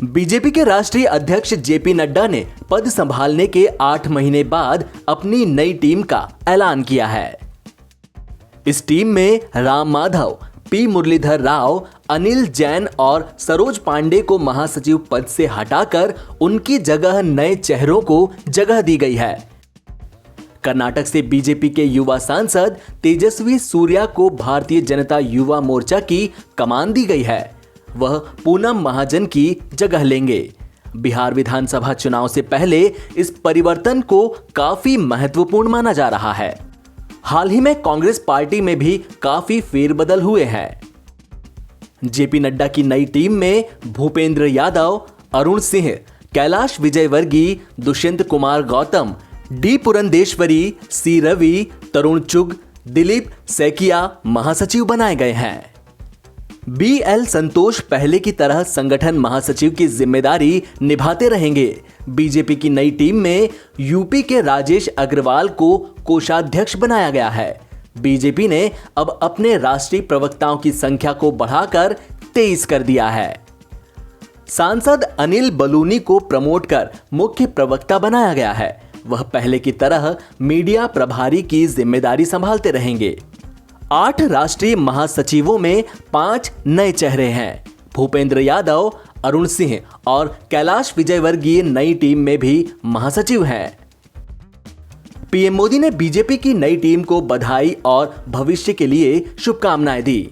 BJP के राष्ट्रीय अध्यक्ष जेपी नड्डा ने पद संभालने के 8 महीने बाद अपनी नई टीम का ऐलान किया है। इस टीम में राम माधव, पी मुरलीधर राव, अनिल जैन और सरोज पांडे को महासचिव पद से हटाकर उनकी जगह नए चेहरों को जगह दी गई है। कर्नाटक से बीजेपी के युवा सांसद तेजस्वी सूर्या को भारतीय जनता युवा मोर्चा की कमान दी गई है। वह पूनम महाजन की जगह लेंगे। बिहार विधानसभा चुनाव से पहले इस परिवर्तन को काफी महत्वपूर्ण माना जा रहा है। हाल ही में कांग्रेस पार्टी में भी काफी फेरबदल हुए हैं। जेपी नड्डा की नई टीम में भूपेंद्र यादव, अरुण सिंह, कैलाश विजयवर्गीय, दुष्यंत कुमार गौतम, डी पुरंदेश्वरी, सी रवि, तरुण चुग, दिलीप सैकिया महासचिव बनाए गए हैं। BL संतोष पहले की तरह संगठन महासचिव की जिम्मेदारी निभाते रहेंगे। बीजेपी की नई टीम में यूपी के राजेश अग्रवाल को कोषाध्यक्ष बनाया गया है। बीजेपी ने अब अपने राष्ट्रीय प्रवक्ताओं की संख्या को बढ़ाकर 23 कर दिया है। सांसद अनिल बलूनी को प्रमोट कर मुख्य प्रवक्ता बनाया गया है। वह पहले की तरह मीडिया प्रभारी की जिम्मेदारी संभालते रहेंगे। 8 राष्ट्रीय महासचिवों में 5 नए चेहरे हैं। भूपेंद्र यादव, अरुण सिंह और कैलाश विजयवर्गीय नई टीम में भी महासचिव हैं। पीएम मोदी ने बीजेपी की नई टीम को बधाई और भविष्य के लिए शुभकामनाएं दी।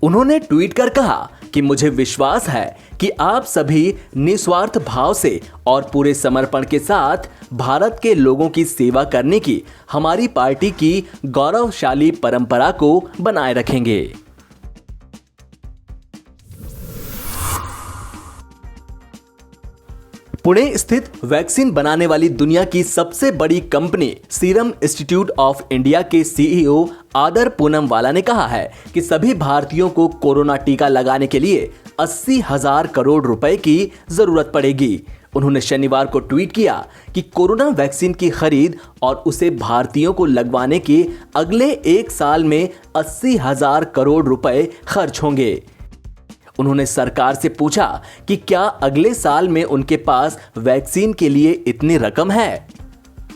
उन्होंने ट्वीट कर कहा कि मुझे विश्वास है कि आप सभी निस्वार्थ भाव से और पूरे समर्पण के साथ भारत के लोगों की सेवा करने की हमारी पार्टी की गौरवशाली परंपरा को बनाए रखेंगे। पुणे स्थित वैक्सीन बनाने वाली दुनिया की सबसे बड़ी company serum institute of India के सीईओ आदर पूनमवाला ने कहा है कि सभी भारतीयों को कोरोना टीका लगाने के लिए 80,000 करोड़ रुपए की जरूरत पड़ेगी। उन्होंने शनिवार को ट्वीट किया कि कोरोना वैक्सीन की खरीद और उसे भारतीयों को लगवाने के अगले 1 साल में 80,000 करोड़ रुपए खर्च होंगे। उन्होंने सरकार से पूछा कि क्या अगले साल में उनके पास वैक्सीन के लिए इतनी रकम है।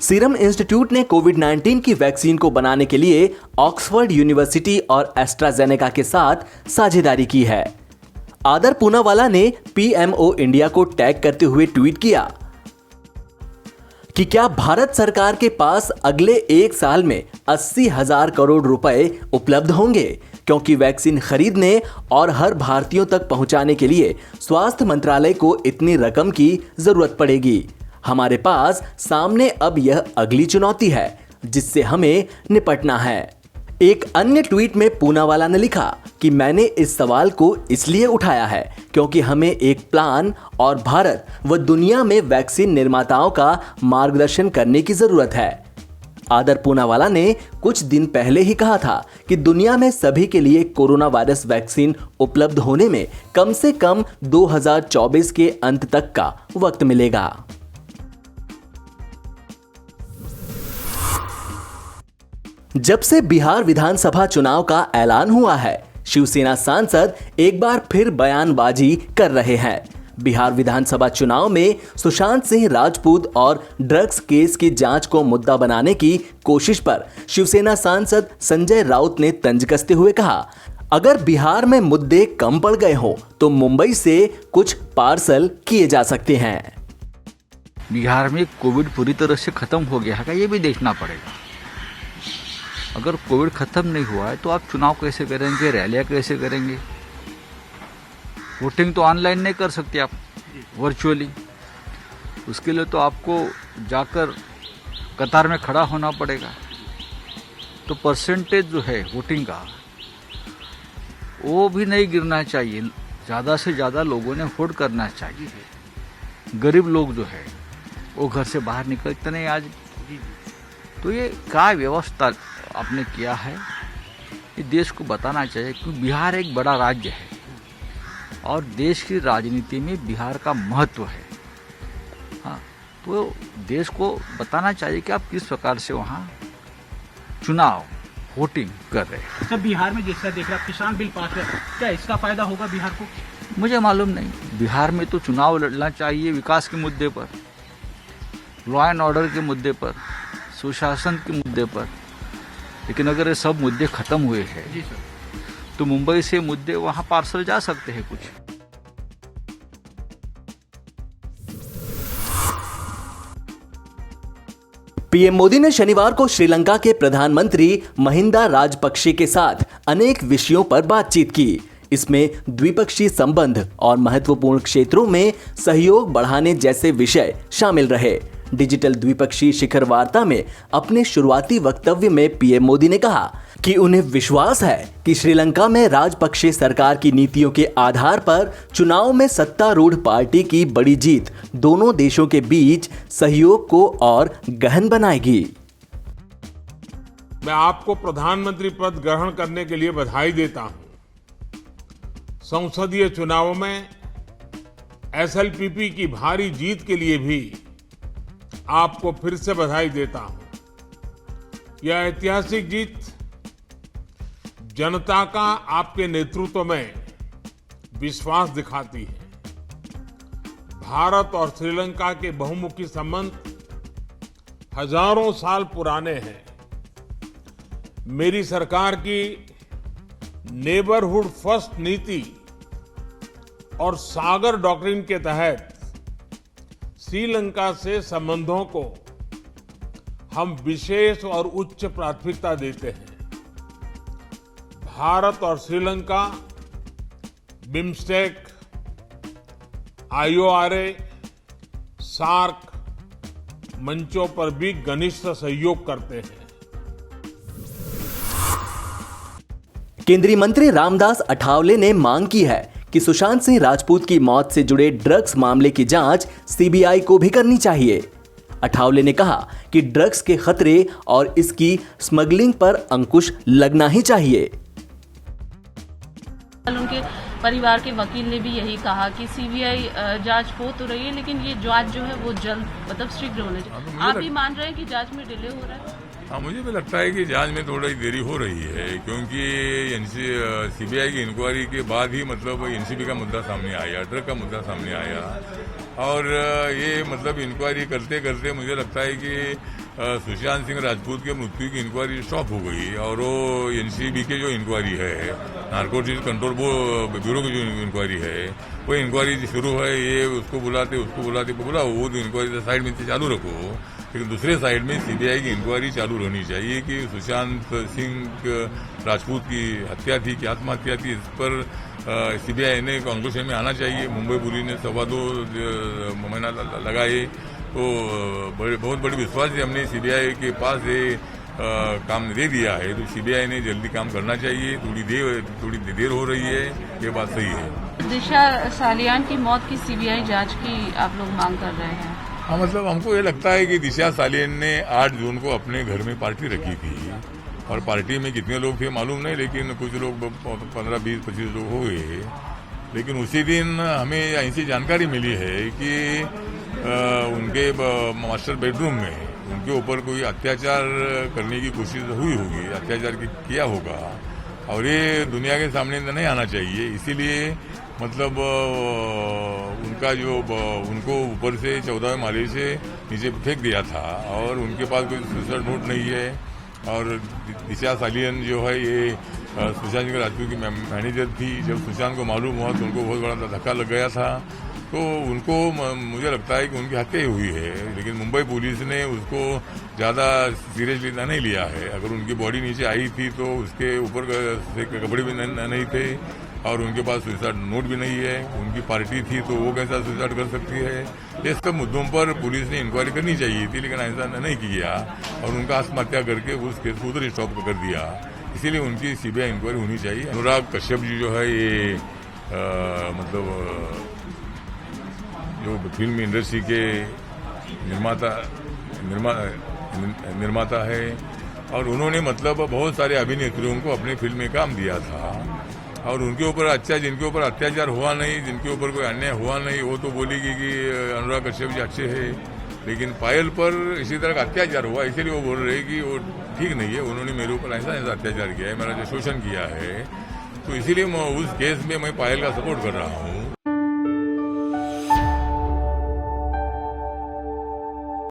सीरम इंस्टीट्यूट ने कोविड-19 की वैक्सीन को बनाने के लिए ऑक्सफोर्ड यूनिवर्सिटी और एस्ट्राजेनेका के साथ साझेदारी की है। आदर पूनावाला ने पीएमओ इंडिया को टैग करते हुए ट्वीट किया कि क्या भारत सरकार के पास अगले 1 साल में 80,000 करोड़ रुपए उपलब्ध होंगे, क्योंकि वैक्सीन खरीदने और हर भारतीयों तक पहुंचाने के लिए स्वास्थ्य मंत्रालय को इतनी रकम की जरूरत पड़ेगी। हमारे पास सामने अब यह अगली चुनौती है जिससे हमें निपटना है। एक अन्य ट्वीट में पूनावाला ने लिखा कि मैंने इस सवाल को इसलिए उठाया है क्योंकि हमें एक प्लान और भारत व दुनिया में वैक्सीन निर्माताओं का मार्गदर्शन करने की जरूरत है। आदर पूनावाला ने कुछ दिन पहले ही कहा था कि दुनिया में सभी के लिए कोरोना वायरस वैक्सीन उपलब्ध होने में कम से कम 2024 के अंत तक का वक्त मिलेगा। जब से बिहार विधानसभा चुनाव का ऐलान हुआ है, शिवसेना सांसद एक बार फिर बयानबाजी कर रहे हैं। बिहार विधानसभा चुनाव में सुशांत सिंह राजपूत और ड्रग्स केस की जांच को मुद्दा बनाने की कोशिश पर शिवसेना सांसद संजय राउत ने तंज कसते हुए कहा, अगर बिहार में मुद्दे कम पड़ गए हो तो मुंबई से कुछ पार्सल किए जा सकते हैं। बिहार में कोविड पूरी तरह से खत्म हो गया है, ये भी देखना पड़ेगा। अगर कोविड खत्म नहीं हुआ है तो आप चुनाव कैसे करेंगे, रैलियां कैसे करेंगे? वोटिंग तो ऑनलाइन नहीं कर सकते आप, वर्चुअली। उसके लिए तो आपको जाकर कतार में खड़ा होना पड़ेगा। तो परसेंटेज जो है वोटिंग का वो भी नहीं गिरना चाहिए। ज़्यादा से ज़्यादा लोगों ने वोट करना चाहिए। गरीब लोग जो है वो घर से बाहर निकलते नहीं आज। तो ये क्या व्यवस्था आपने किया है, ये देश को बताना चाहिए, क्योंकि बिहार एक बड़ा राज्य है और देश की राजनीति में बिहार का महत्व है। हाँ, तो देश को बताना चाहिए कि आप किस प्रकार से वहाँ चुनाव वोटिंग कर रहे हैं। सर बिहार में जैसा देख रहे हैं किसान बिल पास है, क्या इसका फायदा होगा बिहार को? मुझे मालूम नहीं। बिहार में तो चुनाव लड़ना चाहिए विकास के मुद्दे पर, लॉ एंड ऑर्डर के मुद्दे पर, सुशासन के मुद्दे पर। लेकिन अगर ये सब मुद्दे खत्म हुए हैं जी सर, तो मुंबई से मुद्दे वहां पार्सल जा सकते हैं कुछ। पीएम मोदी ने शनिवार को श्रीलंका के प्रधानमंत्री महिंदा राजपक्षे के साथ अनेक विषयों पर बातचीत की। इसमें द्विपक्षीय संबंध और महत्वपूर्ण क्षेत्रों में सहयोग बढ़ाने जैसे विषय शामिल रहे। डिजिटल द्विपक्षीय शिखर वार्ता में अपने शुरुआती वक्तव्य में पीएम मोदी ने कहा कि उन्हें विश्वास है कि श्रीलंका में राजपक्षे सरकार की नीतियों के आधार पर चुनाव में सत्तारूढ़ पार्टी की बड़ी जीत दोनों देशों के बीच सहयोग को और गहन बनाएगी। मैं आपको प्रधानमंत्री पद ग्रहण करने के लिए बधाई देता हूं। संसदीय चुनावों में एसएलपीपी की भारी जीत के लिए भी आपको फिर से बधाई देता हूं। यह ऐतिहासिक जीत जनता का आपके नेतृत्व में विश्वास दिखाती है। भारत और श्रीलंका के बहुमुखी संबंध हजारों साल पुराने हैं। मेरी सरकार की नेबरहुड फर्स्ट नीति और सागर डॉक्ट्रिन के तहत श्रीलंका से संबंधों को हम विशेष और उच्च प्राथमिकता देते हैं। भारत और श्रीलंका बिम्स्टेक, आईओआरए, सार्क मंचों पर भी घनिष्ठ सहयोग करते हैं। केंद्रीय मंत्री रामदास अठावले ने मांग की है कि सुशांत सिंह राजपूत की मौत से जुड़े ड्रग्स मामले की जांच सीबीआई को भी करनी चाहिए। अठावले ने कहा कि ड्रग्स के खतरे और इसकी स्मगलिंग पर अंकुश लगना ही चाहिए। उनके परिवार के वकील ने भी यही कहा कि सीबीआई जांच हो तो रही है, लेकिन ये जांच जो है वो जल्द मतलब शीघ्र होने चाहिए। आप भी मान रहे हैं कि जांच में डिले हो रहा है? हाँ, मुझे भी लगता है कि जांच में थोड़ी देरी हो रही है, क्योंकि सीबीआई की इंक्वायरी के बाद ही मतलब एनसीबी का मुद्दा सामने आया, ड्रग का मुद्दा सामने आया। और ये मतलब इंक्वायरी करते करते मुझे लगता है कि सुशांत सिंह राजपूत के मृत्यु की इंक्वायरी स्टॉप हो गई और वो एनसीबी के जो इंक्वायरी है, नारकोटिक्स कंट्रोल ब्यूरो की जो इंक्वायरी है, वो इंक्वायरी शुरू है। ये उसको बुलाते बुलाओ, वो तो इंक्वायरी साइड में चालू रखो, लेकिन दूसरे साइड में सीबीआई की इंक्वायरी चालू रहनी चाहिए कि सुशांत सिंह राजपूत की हत्या थी कि आत्महत्या थी। इस पर सीबीआई ने कंक्लूजन में आना चाहिए। मुंबई पुलिस ने 2.25 महीना लगाए, तो बहुत बड़ी विश्वास से हमने सीबीआई के पास ये काम दे दिया है, तो सीबीआई ने जल्दी काम करना चाहिए। थोड़ी देर हो रही है, ये बात सही है। दिशा सालियान की मौत की सीबीआई जांच की आप लोग मांग कर रहे हैं? हाँ, मतलब हमको ये लगता है कि दिशा सालियान ने 8 जून को अपने घर में पार्टी रखी थी, और पार्टी में कितने लोग थे मालूम नहीं, लेकिन कुछ लोग 15, 20, 25 लोग हो गए। लेकिन उसी दिन हमें ऐसी जानकारी मिली है कि उनके मास्टर बेडरूम में उनके ऊपर कोई अत्याचार करने की कोशिश हुई होगी, अत्याचार किया होगा, और ये दुनिया के सामने नहीं आना चाहिए। इसीलिए मतलब उनका जो उनको ऊपर से 14वें माले से नीचे फेंक दिया था, और उनके पास कोई सुसाइड नोट नहीं है। और दिशा सालियन जो है ये सुशांत सिंह राजपूत की मैनेजर थी। जब सुशांत को मालूम हुआ तो उनको बहुत बड़ा धक्का लग गया था, तो उनको मुझे लगता है कि उनकी हत्या ही हुई है। लेकिन मुंबई पुलिस ने उसको ज़्यादा सीरियसली नहीं लिया है। अगर उनकी बॉडी नीचे आई थी तो उसके ऊपर से कपड़े भी नहीं थे, और उनके पास सुसाइड नोट भी नहीं है। उनकी पार्टी थी तो वो कैसा सुसाइड कर सकती है। ये सब मुद्दों पर पुलिस ने इंक्वायरी करनी चाहिए थी, लेकिन ऐसा नहीं किया, और उनका आत्महत्या करके उस केस को उधर स्टॉप कर दिया। इसीलिए उनकी सीबीआई इंक्वायरी होनी चाहिए। अनुराग कश्यप जी जो है ये मतलब जो फिल्म इंडस्ट्री के निर्माता है, और उन्होंने मतलब बहुत सारे अभिनेत्रियों को अपने फिल्म में काम दिया था, और उनके ऊपर जिनके ऊपर अत्याचार हुआ नहीं, जिनके ऊपर कोई अन्याय हुआ नहीं, वो तो बोलेगी कि अनुराग कश्यप जी अच्छे हैं। लेकिन पायल पर इसी तरह का अत्याचार हुआ, इसीलिए वो बोल रहे कि वो ठीक नहीं है, उन्होंने मेरे ऊपर ऐसा ऐसा अत्याचार किया है, मेरा जो शोषण किया है, तो इसीलिए मैं उस केस में मैं पायल का सपोर्ट कर रहा हूँ।